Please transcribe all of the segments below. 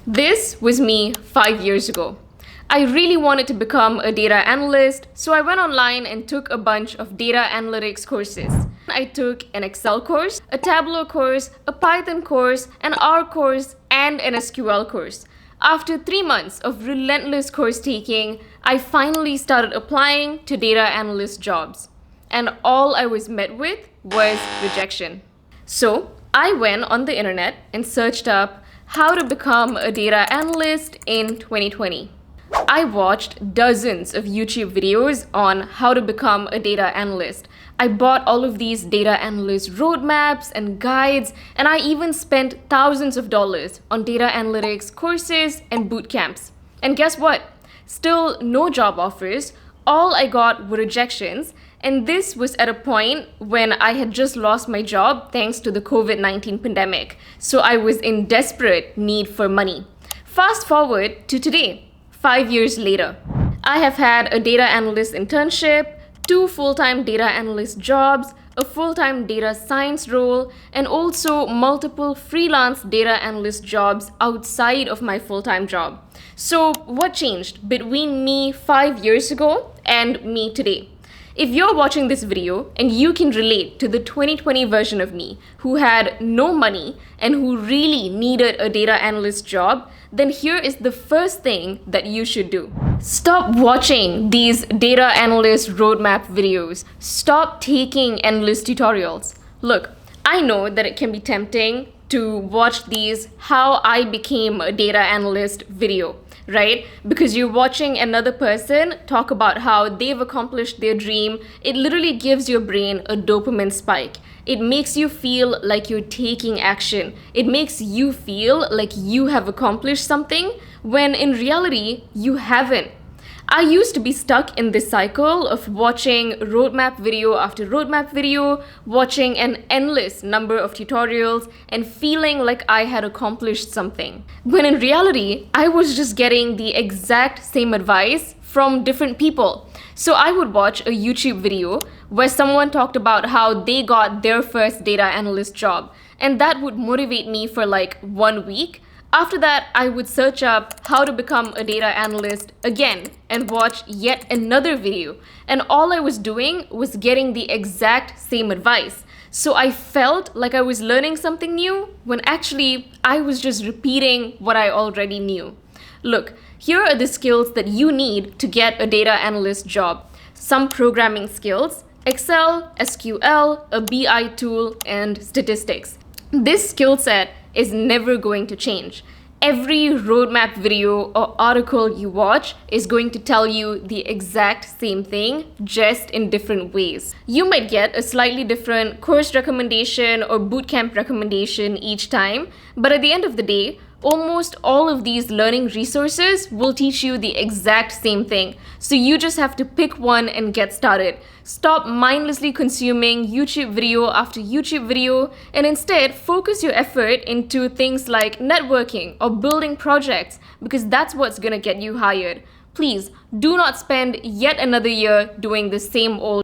This was me 5 years ago. I really wanted to become a data analyst, so I went online and took a bunch of data analytics courses. I took an Excel course, a Tableau course, a Python course, an R course, and an SQL course. After 3 months of relentless course taking, I finally started applying to data analyst jobs. And all I was met with was rejection. So I went on the internet and searched up how to become a data analyst in 2020. I watched dozens of YouTube videos on how to become a data analyst. I bought all of these data analyst roadmaps and guides, and I even spent thousands of dollars on data analytics courses and boot camps. And guess what? Still no job offers. All I got were rejections, and this was at a point when I had just lost my job thanks to the COVID-19 pandemic. So I was in desperate need for money. Fast forward to today. 5 years later, I have had a data analyst internship, 2 full-time data analyst jobs, a full-time data science role, and also multiple freelance data analyst jobs outside of my full-time job. So what changed between me 5 years ago and me today? If you're watching this video and you can relate to the 2020 version of me who had no money and who really needed a data analyst job, then here is the first thing that you should do. Stop watching these data analyst roadmap videos. Stop taking endless tutorials. Look, I know that it can be tempting to watch these how I became a data analyst video, right? Because you're watching another person talk about how they've accomplished their dream. It literally gives your brain a dopamine spike. It makes you feel like you're taking action. It makes you feel like you have accomplished something when in reality, you haven't. I used to be stuck in this cycle of watching roadmap video after roadmap video, watching an endless number of tutorials, and feeling like I had accomplished something. When in reality, I was just getting the exact same advice from different people. So I would watch a YouTube video where someone talked about how they got their first data analyst job, and that would motivate me for like 1 week. After that, I would search up how to become a data analyst again and watch yet another video. And all I was doing was getting the exact same advice. So I felt like I was learning something new when actually I was just repeating what I already knew. Look, here are the skills that you need to get a data analyst job. Some programming skills, Excel, SQL, a BI tool, and statistics. This skill set is never going to change. Every roadmap video or article you watch is going to tell you the exact same thing, just in different ways. You might get a slightly different course recommendation or bootcamp recommendation each time, but at the end of the day, almost all of these learning resources will teach you the exact same thing. So you just have to pick one and get started. Stop mindlessly consuming YouTube video after YouTube video and instead focus your effort into things like networking or building projects because that's what's gonna get you hired. Please do not spend yet another year doing the same old.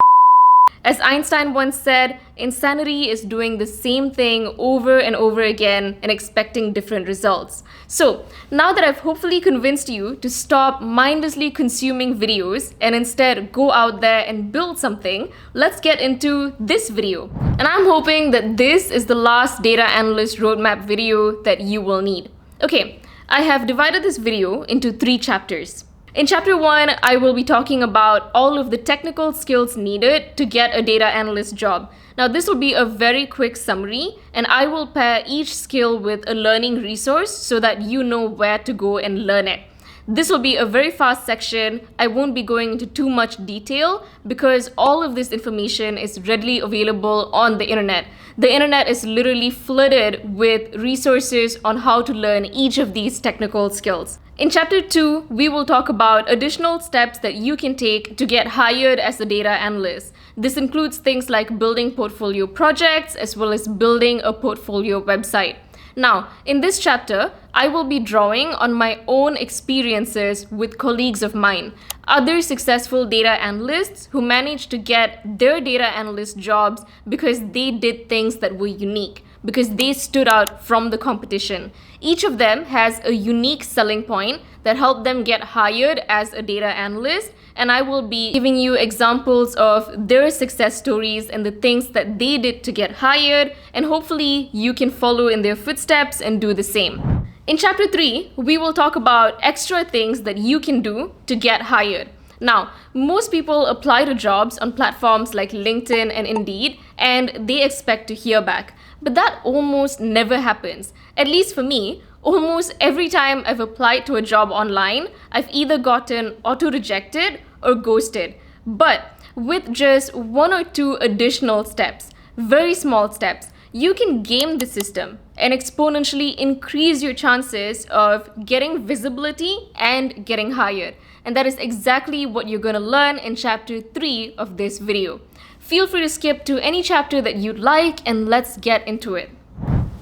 As Einstein once said, insanity is doing the same thing over and over again and expecting different results. So, now that I've hopefully convinced you to stop mindlessly consuming videos and instead go out there and build something, let's get into this video. And I'm hoping that this is the last data analyst roadmap video that you will need. Okay, I have divided this video into 3 chapters. In chapter 1, I will be talking about all of the technical skills needed to get a data analyst job. Now, this will be a very quick summary, and I will pair each skill with a learning resource so that you know where to go and learn it. This will be a very fast section. I won't be going into too much detail because all of this information is readily available on the internet. The internet is literally flooded with resources on how to learn each of these technical skills. In chapter 2, we will talk about additional steps that you can take to get hired as a data analyst. This includes things like building portfolio projects as well as building a portfolio website. Now, in this chapter, I will be drawing on my own experiences with colleagues of mine, other successful data analysts who managed to get their data analyst jobs because they did things that were unique. because they stood out from the competition. Each of them has a unique selling point that helped them get hired as a data analyst, and I will be giving you examples of their success stories and the things that they did to get hired, and hopefully you can follow in their footsteps and do the same. In Chapter 3, we will talk about extra things that you can do to get hired. Now, most people apply to jobs on platforms like LinkedIn and Indeed, and they expect to hear back. But that almost never happens. At least for me, almost every time I've applied to a job online, I've either gotten auto-rejected or ghosted. But with just 1 or 2 additional steps, very small steps, you can game the system and exponentially increase your chances of getting visibility and getting hired. And that is exactly what you're going to learn in Chapter 3 of this video. Feel free to skip to any chapter that you'd like, and let's get into it.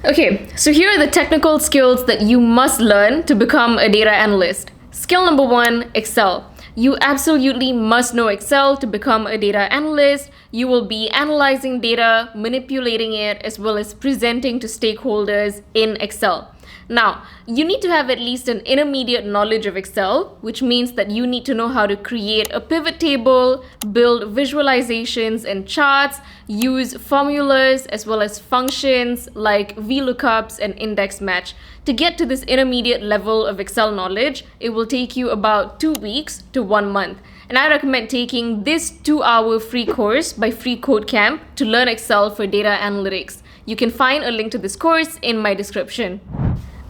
Okay, so here are the technical skills that you must learn to become a data analyst. Skill number 1, Excel. You absolutely must know Excel to become a data analyst. You will be analyzing data, manipulating it, as well as presenting to stakeholders in Excel. Now, you need to have at least an intermediate knowledge of Excel, which means that you need to know how to create a pivot table, build visualizations and charts, use formulas as well as functions like VLOOKUPs and index match. To get to this intermediate level of Excel knowledge, it will take you about 2 weeks to 1 month. And I recommend taking this 2-hour free course by Free Code Camp to learn Excel for data analytics. You can find a link to this course in my description.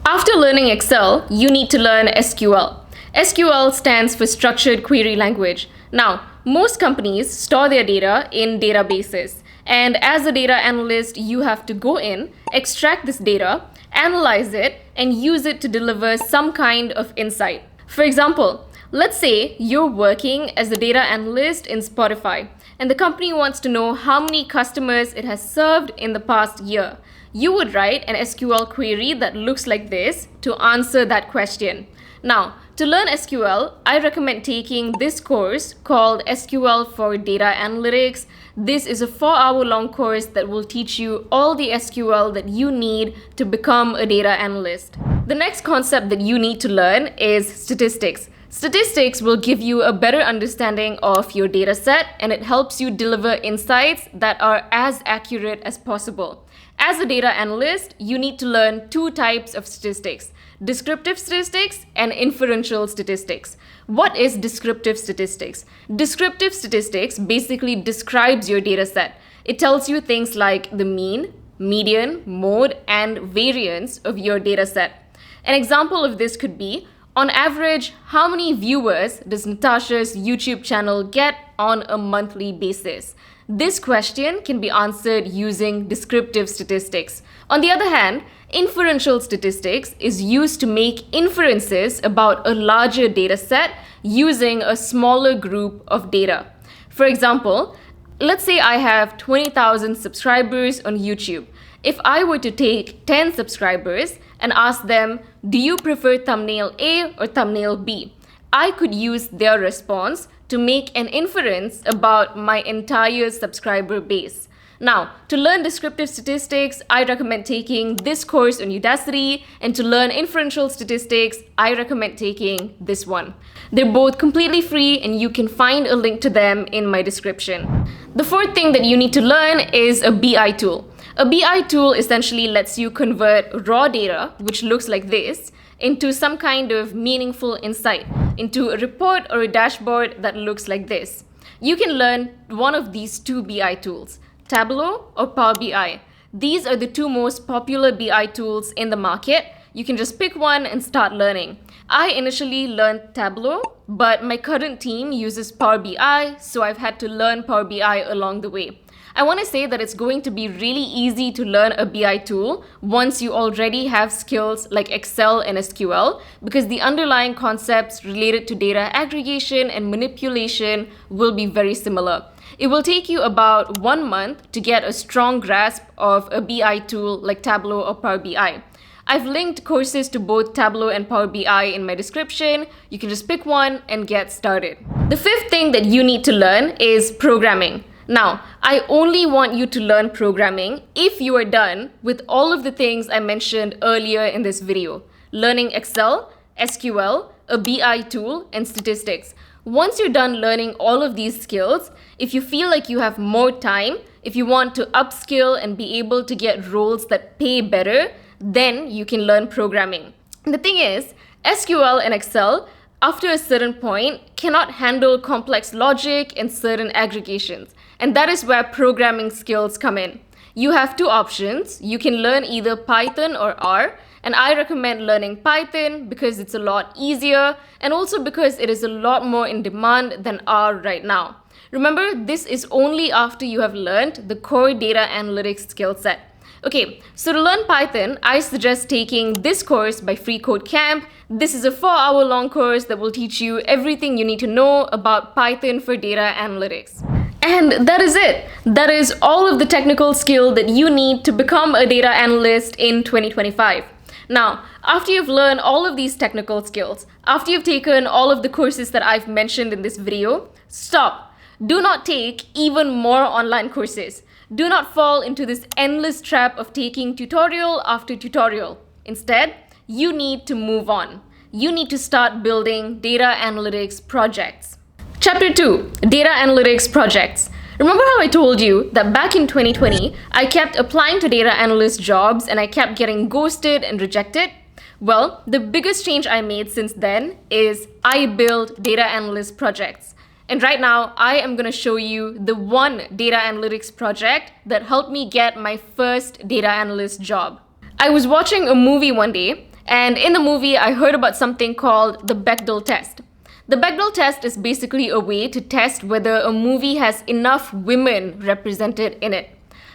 After learning Excel, you need to learn SQL. SQL stands for Structured Query Language. Now, most companies store their data in databases. And as a data analyst, you have to go in, extract this data, analyze it, and use it to deliver some kind of insight. For example, let's say you're working as a data analyst in Spotify, and the company wants to know how many customers it has served in the past year. You would write an SQL query that looks like this to answer that question. Now, to learn SQL, I recommend taking this course called SQL for Data Analytics. This is a 4-hour-long course that will teach you all the SQL that you need to become a data analyst. The next concept that you need to learn is statistics. Statistics will give you a better understanding of your data set, and it helps you deliver insights that are as accurate as possible. As a data analyst, you need to learn 2 types of statistics: descriptive statistics and inferential statistics. What is descriptive statistics? Descriptive statistics basically describes your data set. It tells you things like the mean, median, mode, and variance of your data set. An example of this could be, on average, how many viewers does Natasha's YouTube channel get on a monthly basis? This question can be answered using descriptive statistics. On the other hand, inferential statistics is used to make inferences about a larger data set using a smaller group of data. For example, let's say I have 20,000 subscribers on YouTube. If I were to take 10 subscribers and ask them, do you prefer thumbnail A or thumbnail B? I could use their response to make an inference about my entire subscriber base. Now, to learn descriptive statistics, I recommend taking this course on Udacity, and to learn inferential statistics, I recommend taking this one. They're both completely free, and you can find a link to them in my description. The 4th thing that you need to learn is a BI tool. A BI tool essentially lets you convert raw data, which looks like this, into some kind of meaningful insight, into a report or a dashboard that looks like this. You can learn one of these 2 BI tools, Tableau or Power BI. These are the 2 most popular BI tools in the market. You can just pick one and start learning. I initially learned Tableau, but my current team uses Power BI, so I've had to learn Power BI along the way. I want to say that it's going to be really easy to learn a BI tool once you already have skills like Excel and SQL, because the underlying concepts related to data aggregation and manipulation will be very similar. It will take you about 1 month to get a strong grasp of a BI tool like Tableau or Power BI. I've linked courses to both Tableau and Power BI in my description. You can just pick one and get started. The 5th thing that you need to learn is programming. Now, I only want you to learn programming if you are done with all of the things I mentioned earlier in this video. Learning Excel, SQL, a BI tool, and statistics. Once you're done learning all of these skills, if you feel like you have more time, if you want to upskill and be able to get roles that pay better, then you can learn programming. And the thing is, SQL and Excel, after a certain point, cannot handle complex logic and certain aggregations. And that is where programming skills come in. You have two options. You can learn either Python or R, and I recommend learning Python because it's a lot easier and also because it is a lot more in demand than R right now. Remember, this is only after you have learned the core data analytics skill set. Okay, so to learn Python, I suggest taking this course by Free Code Camp. This is a 4-hour long course that will teach you everything you need to know about Python for data analytics. And that is it. That is all of the technical skill that you need to become a data analyst in 2025. Now, after you've learned all of these technical skills, after you've taken all of the courses that I've mentioned in this video, stop. Do not take even more online courses. Do not fall into this endless trap of taking tutorial after tutorial. Instead, you need to move on. You need to start building data analytics projects. Chapter 2, Data Analytics Projects. Remember how I told you that back in 2020, I kept applying to data analyst jobs and I kept getting ghosted and rejected? Well, the biggest change I made since then is I build data analyst projects. And right now, I am going to show you the one data analytics project that helped me get my first data analyst job. I was watching a movie one day, and in the movie, I heard about something called the Bechdel test. The Bechdel test is basically a way to test whether a movie has enough women represented in it.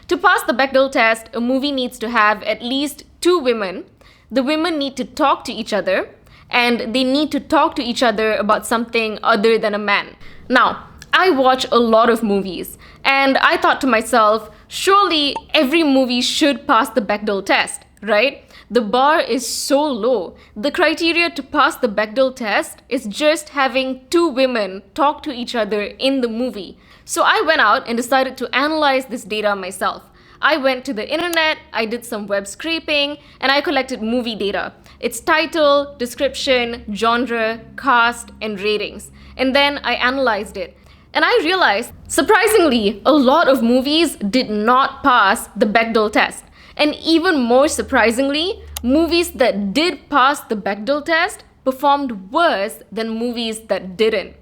To pass the Bechdel test, a movie needs to have at least 2 women. The women need to talk to each other, and they need to talk to each other about something other than a man. Now, I watch a lot of movies, and I thought to myself, surely every movie should pass the Bechdel test, right? The bar is so low. The criteria to pass the Bechdel test is just having 2 women talk to each other in the movie. So I went out and decided to analyze this data myself. I went to the internet, I did some web scraping, and I collected movie data. Its title, description, genre, cast, and ratings. And then I analyzed it. And I realized, surprisingly, a lot of movies did not pass the Bechdel test. And even more surprisingly, movies that did pass the Bechdel test performed worse than movies that didn't.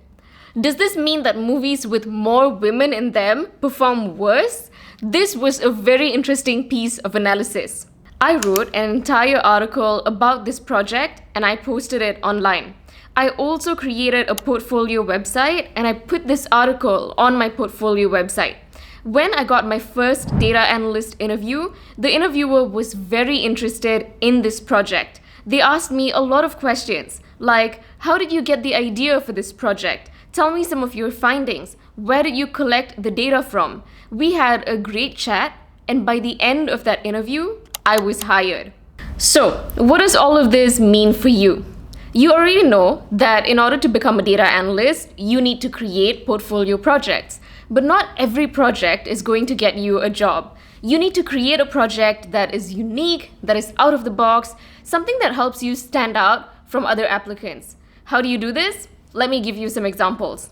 Does this mean that movies with more women in them perform worse? This was a very interesting piece of analysis. I wrote an entire article about this project and I posted it online. I also created a portfolio website and I put this article on my portfolio website. When I got my first data analyst interview, the interviewer was very interested in this project. They asked me a lot of questions, like, how did you get the idea for this project? Tell me some of your findings. Where did you collect the data from? We had a great chat, and by the end of that interview, I was hired. So, what does all of this mean for you? You already know that in order to become a data analyst, you need to create portfolio projects. But not every project is going to get you a job. You need to create a project that is unique, that is out of the box, something that helps you stand out from other applicants. How do you do this? Let me give you some examples.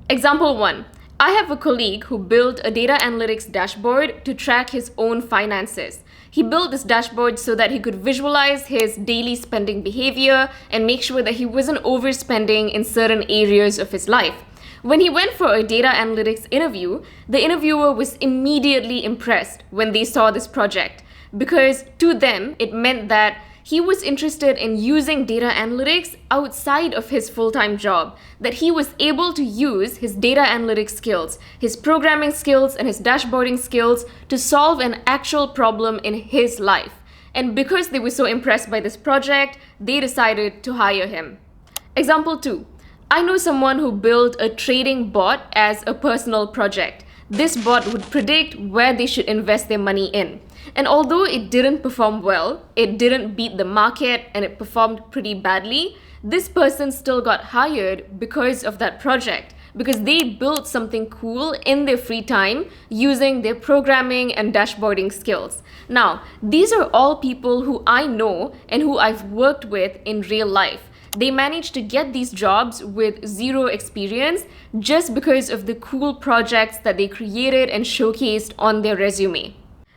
Example 1. I have a colleague who built a data analytics dashboard to track his own finances. He built this dashboard so that he could visualize his daily spending behavior and make sure that he wasn't overspending in certain areas of his life. When he went for a data analytics interview, the interviewer was immediately impressed when they saw this project because to them, it meant that he was interested in using data analytics outside of his full-time job, that he was able to use his data analytics skills, his programming skills, and his dashboarding skills to solve an actual problem in his life. And because they were so impressed by this project, they decided to hire him. Example 2. I know someone who built a trading bot as a personal project. This bot would predict where they should invest their money in. And although it didn't perform well, it didn't beat the market and it performed pretty badly, this person still got hired because of that project. because they built something cool in their free time using their programming and dashboarding skills. Now, these are all people who I know and who I've worked with in real life. They managed to get these jobs with zero experience just because of the cool projects that they created and showcased on their resume.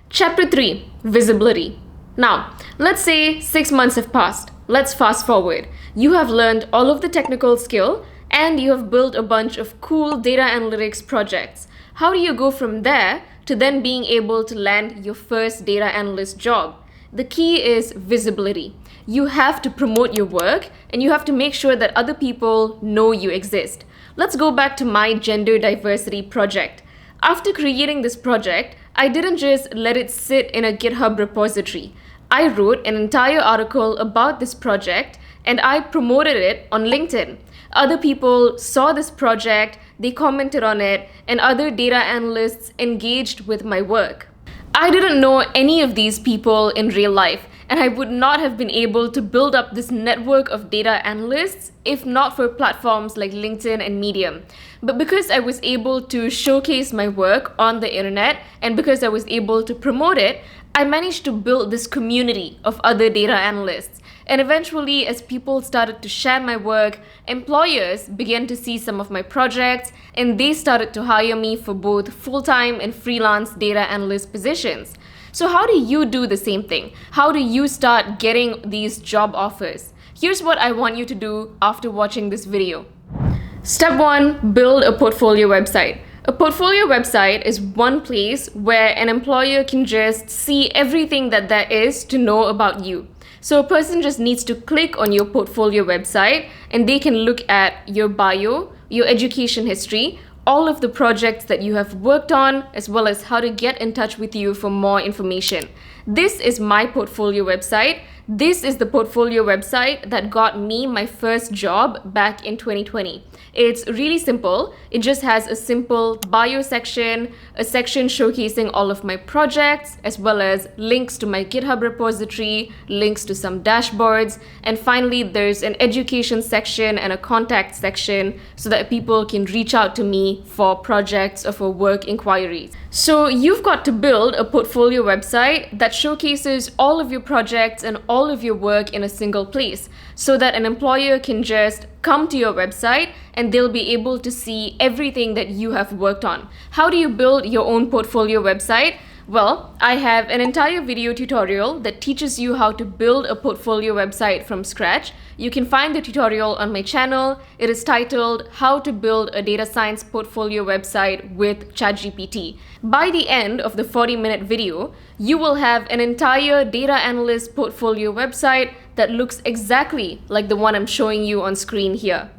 Chapter 3, Visibility. Now, let's say 6 months have passed. Let's fast forward. You have learned all of the technical skill and you have built a bunch of cool data analytics projects. How do you go from there to then being able to land your first data analyst job? The key is visibility. You have to promote your work and you have to make sure that other people know you exist. Let's go back to my gender diversity project. After creating this project, I didn't just let it sit in a GitHub repository. I wrote an entire article about this project and I promoted it on LinkedIn. Other people saw this project, they commented on it, and other data analysts engaged with my work. I didn't know any of these people in real life, and I would not have been able to build up this network of data analysts if not for platforms like LinkedIn and Medium. But because I was able to showcase my work on the internet and because I was able to promote it, I managed to build this community of other data analysts. And eventually, as people started to share my work, employers began to see some of my projects and they started to hire me for both full-time and freelance data analyst positions. So how do you do the same thing? How do you start getting these job offers? Here's what I want you to do after watching this video. Step 1, build a portfolio website. A portfolio website is one place where an employer can just see everything that there is to know about you. So a person just needs to click on your portfolio website and they can look at your bio, your education history, all of the projects that you have worked on, as well as how to get in touch with you for more information. This is my portfolio website. This is the portfolio website that got me my first job back in 2020. It's really simple. It just has a simple bio section, a section showcasing all of my projects, as well as links to my GitHub repository, links to some dashboards, and finally there's an education section and a contact section so that people can reach out to me for projects or for work inquiries. So you've got to build a portfolio website that showcases all of your projects and all of your work in a single place so that an employer can just come to your website and they'll be able to see everything that you have worked on. How do you build your own portfolio website? Well, I have an entire video tutorial that teaches you how to build a portfolio website from scratch. You can find the tutorial on my channel. It is titled How to Build a Data Science Portfolio Website with ChatGPT. By the end of the 40-minute video, you will have an entire data analyst portfolio website that looks exactly like the one I'm showing you on screen here.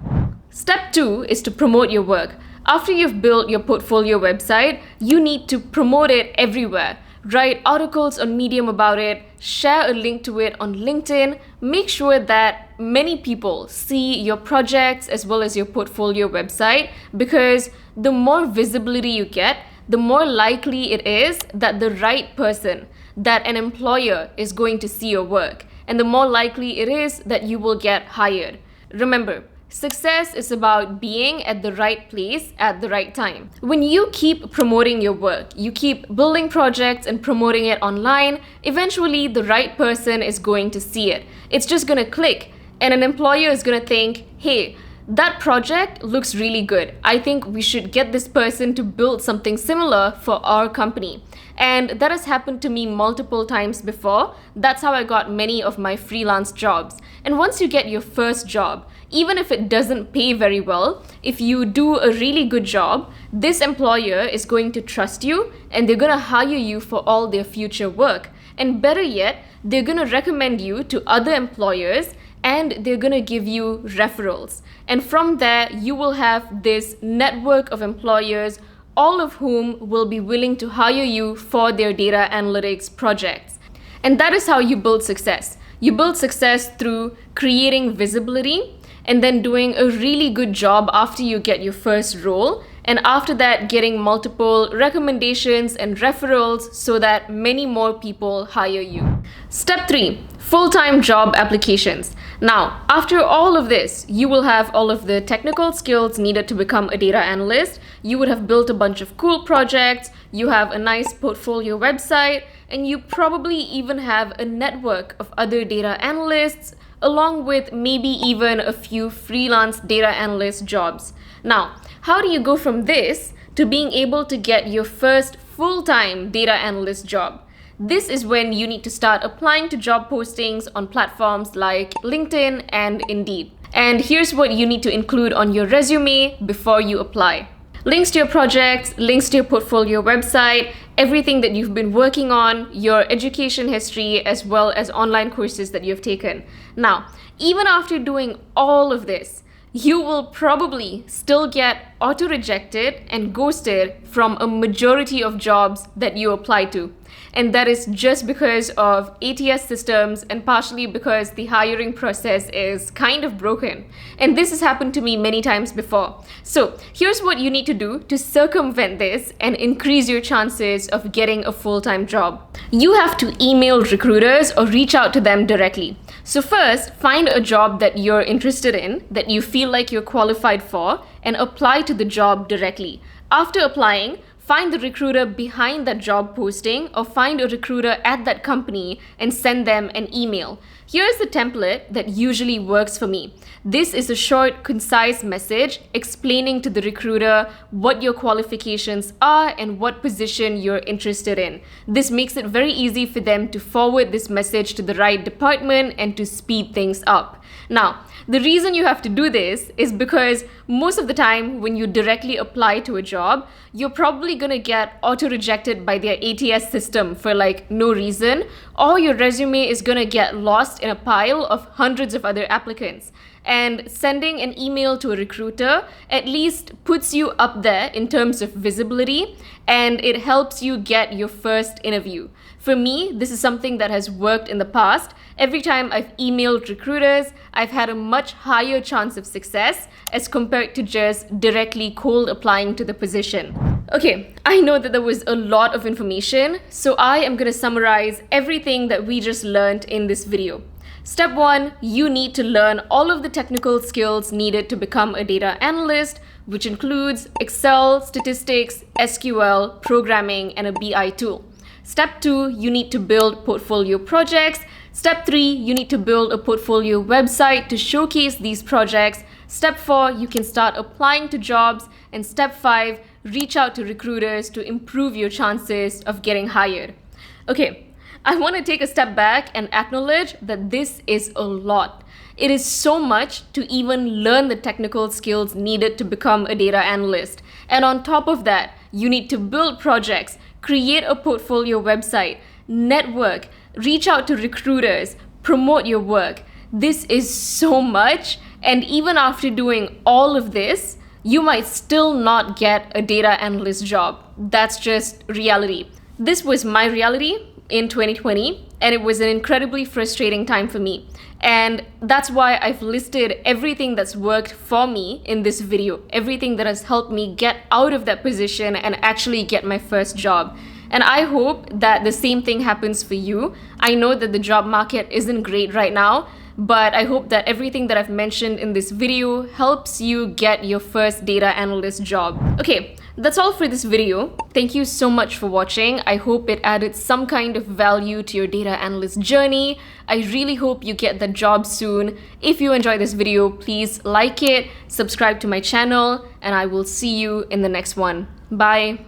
Step 2 is to promote your work. After you've built your portfolio website, you need to promote it everywhere. Write articles on Medium about it, share a link to it on LinkedIn, make sure that many people see your projects as well as your portfolio website, because the more visibility you get, the more likely it is that the right person, that an employer is going to see your work, and the more likely it is that you will get hired. Remember, success is about being at the right place at the right time. When you keep promoting your work, you keep building projects and promoting it online, eventually the right person is going to see it. It's just going to click, and an employer is going to think, hey, that project looks really good. I think we should get this person to build something similar for our company. And that has happened to me multiple times before. That's how I got many of my freelance jobs. And once you get your first job, even if it doesn't pay very well, if you do a really good job, this employer is going to trust you and they're going to hire you for all their future work. And better yet, they're going to recommend you to other employers and they're going to give you referrals. And from there, you will have this network of employers, all of whom will be willing to hire you for their data analytics projects. And that is how you build success. You build success through creating visibility and then doing a really good job after you get your first role. And after that, getting multiple recommendations and referrals so that many more people hire you. Step 3, full-time job applications. Now, after all of this, you will have all of the technical skills needed to become a data analyst. You would have built a bunch of cool projects, you have a nice portfolio website, and you probably even have a network of other data analysts, along with maybe even a few freelance data analyst jobs. Now, how do you go from this to being able to get your first full-time data analyst job? This is when you need to start applying to job postings on platforms like LinkedIn and Indeed. And here's what you need to include on your resume before you apply. Links to your projects, links to your portfolio website, everything that you've been working on, your education history, as well as online courses that you've taken. Now, even after doing all of this, you will probably still get auto-rejected and ghosted from a majority of jobs that you apply to. And that is just because of ATS systems and partially because the hiring process is kind of broken. And this has happened to me many times before. So here's what you need to do to circumvent this and increase your chances of getting a full-time job. You have to email recruiters or reach out to them directly. So first, find a job that you're interested in, that you feel like you're qualified for, and apply to the job directly. After applying, find the recruiter behind that job posting or find a recruiter at that company and send them an email. Here's the template that usually works for me. This is a short, concise message explaining to the recruiter what your qualifications are and what position you're interested in. This makes it very easy for them to forward this message to the right department and to speed things up. Now, the reason you have to do this is because most of the time when you directly apply to a job, you're probably gonna get auto-rejected by their ATS system for like no reason, or your resume is gonna get lost in a pile of hundreds of other applicants. And sending an email to a recruiter at least puts you up there in terms of visibility, and it helps you get your first interview. For me, this is something that has worked in the past. Every time I've emailed recruiters, I've had a much higher chance of success as compared to just directly cold applying to the position. Okay, I know that there was a lot of information, so I am going to summarize everything that we just learned in this video. Step 1, you need to learn all of the technical skills needed to become a data analyst, which includes Excel, statistics, SQL, programming, and a BI tool. Step 2, you need to build portfolio projects. Step 3, you need to build a portfolio website to showcase these projects. Step 4, you can start applying to jobs. And step 5, reach out to recruiters to improve your chances of getting hired. Okay, I want to take a step back and acknowledge that this is a lot. It is so much to even learn the technical skills needed to become a data analyst. And on top of that, you need to build projects, create a portfolio website, network, reach out to recruiters, promote your work. This is so much, and even after doing all of this, you might still not get a data analyst job. That's just reality. This was my reality in 2020, and it was an incredibly frustrating time for me. And that's why I've listed everything that's worked for me in this video, everything that has helped me get out of that position and actually get my first job. And I hope that the same thing happens for you. I know that the job market isn't great right now, but I hope that everything that I've mentioned in this video helps you get your first data analyst job. Okay, that's all for this video. Thank you so much for watching. I hope it added some kind of value to your data analyst journey. I really hope you get that job soon. If you enjoyed this video, please like it, subscribe to my channel, and I will see you in the next one. Bye.